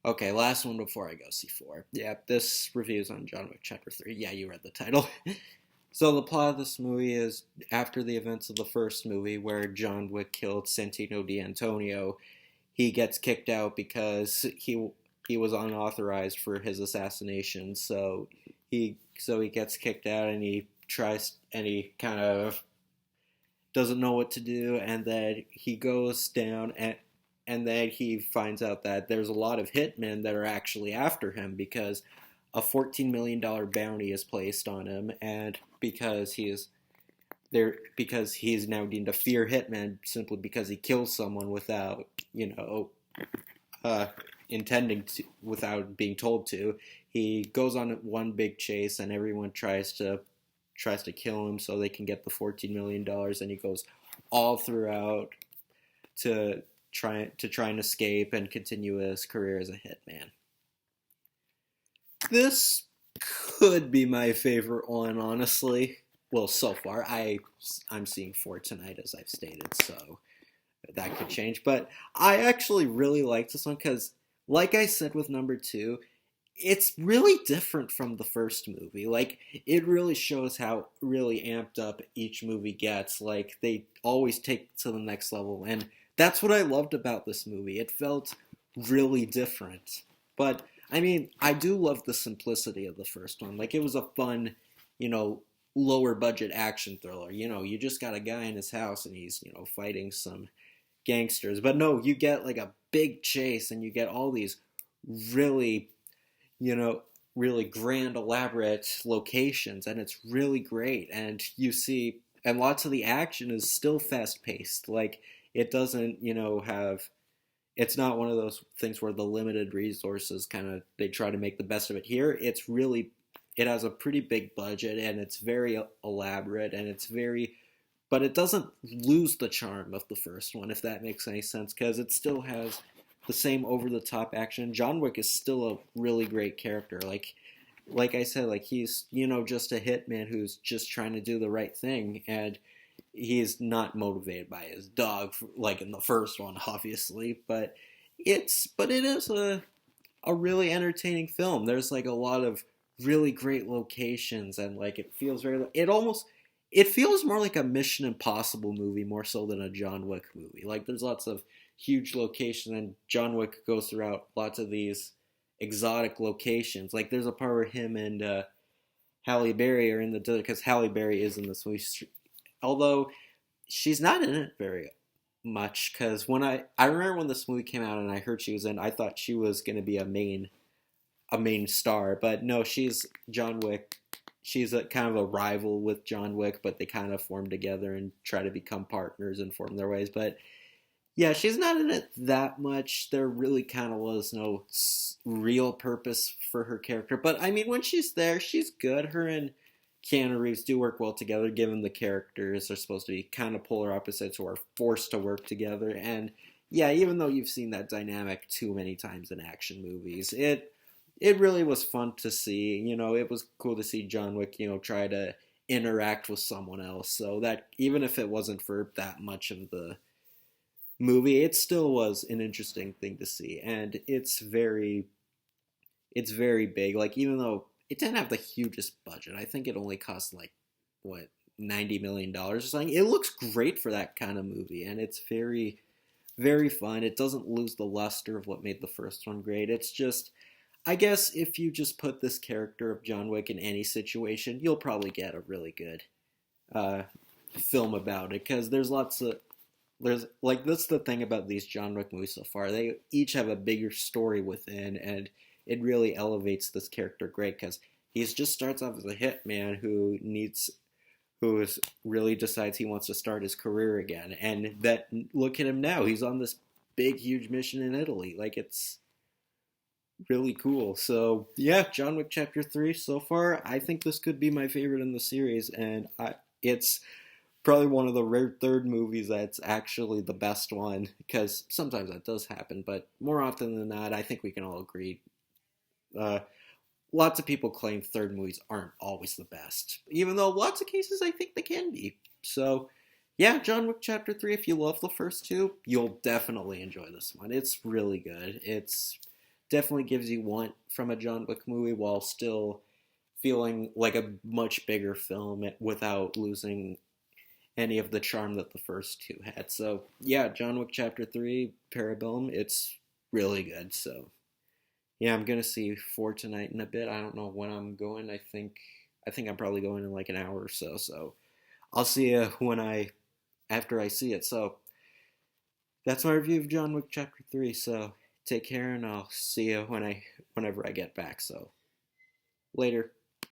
Okay, last one before I go see 4. Yeah, this review is on John Wick Chapter 3. Yeah, you read the title. So the plot of this movie is after the events of the first movie where John Wick killed Santino D'Antonio, he gets kicked out because he was unauthorized for his assassination. So he gets kicked out and he kind of doesn't know what to do, and then he goes down and then he finds out that there's a lot of hitmen that are actually after him because a $14 million bounty is placed on him, and because he is now deemed a fear hitman simply because he kills someone without uh, intending to, without being told to. He goes on one big chase, and everyone tries to kill him so they can get the $14 million, and he goes all throughout to try and escape and continue his career as a hitman. This could be my favorite one, honestly. Well, so far, I'm seeing 4 tonight, as I've stated, so that could change. But I actually really like this one because, like I said with number 2, it's really different from the first movie. Like, it really shows how really amped up each movie gets. Like, they always take it to the next level, and that's what I loved about this movie. It felt really different. But I mean, I do love the simplicity of the first one. Like, it was a fun, you know, lower budget action thriller. You just got a guy in his house and he's, fighting some gangsters. But no, you get like a big chase and you get all these really, you know, really grand, elaborate locations, and it's really great. And lots of the action is still fast paced. Like, it doesn't, have it's not one of those things where the limited resources kind of they try to make the best of it. Here it has a pretty big budget, and it's very elaborate, and but it doesn't lose the charm of the first one, if that makes any sense, because it still has the same over the top action. John Wick is still a really great character. Like I said, like he's just a hitman who's just trying to do the right thing, and he's not motivated by his dog like in the first one, obviously. But it is a really entertaining film. There's like a lot of really great locations, and like it feels more like a Mission Impossible movie more so than a John Wick movie. Like, there's lots of huge locations, and John Wick goes throughout lots of these exotic locations. Like, there's a part where him and Halle Berry are in the desert, because Halle Berry is in this movie, although she's not in it very much. Because I remember when this movie came out and I heard she was in, I thought she was going to be a main star, but no, she's John Wick. She's a kind of a rival with John Wick, but they kind of form together and try to become partners and form their ways. But yeah, she's not in it that much. There really kind of was no real purpose for her character. But I mean, when she's there, she's good. Her and Keanu Reeves do work well together, given the characters are supposed to be kind of polar opposites who are forced to work together. And yeah, even though you've seen that dynamic too many times in action movies, it really was fun to see. It was cool to see John Wick, try to interact with someone else. So that even if it wasn't for that much of the movie, it still was an interesting thing to see. And it's very big. Like, even though it didn't have the hugest budget, I think it only cost like what, $90 million or something. It looks great for that kind of movie, and it's very, very fun. It doesn't lose the luster of what made the first one great. It's just, I guess, if you just put this character of John Wick in any situation, you'll probably get a really good uh, film about it. Because there's like, that's the thing about these John Wick movies so far. They each have a bigger story within, and it really elevates this character great because he just starts off as a hitman really decides he wants to start his career again, and that look at him now. He's on this big, huge mission in Italy. Like, it's really cool. So yeah, John Wick Chapter 3 so far, I think this could be my favorite in the series, and it's probably one of the rare third movies that's actually the best one, because sometimes that does happen, but more often than not, I think we can all agree. Uh, Lots of people claim third movies aren't always the best, even though lots of cases I think they can be. So yeah, John Wick Chapter 3, if you love the first two, you'll definitely enjoy this one. It's really good. It's definitely gives you want from a John Wick movie while still feeling like a much bigger film without losing any of the charm that the first two had. So yeah, John Wick Chapter 3, Parabellum, it's really good. So yeah, I'm gonna see 4 tonight in a bit. I don't know when I'm going. I think I'm probably going in like an hour or so. So I'll see you when I after I see it. So that's my review of John Wick Chapter 3. So take care, and I'll see you whenever I get back. So later.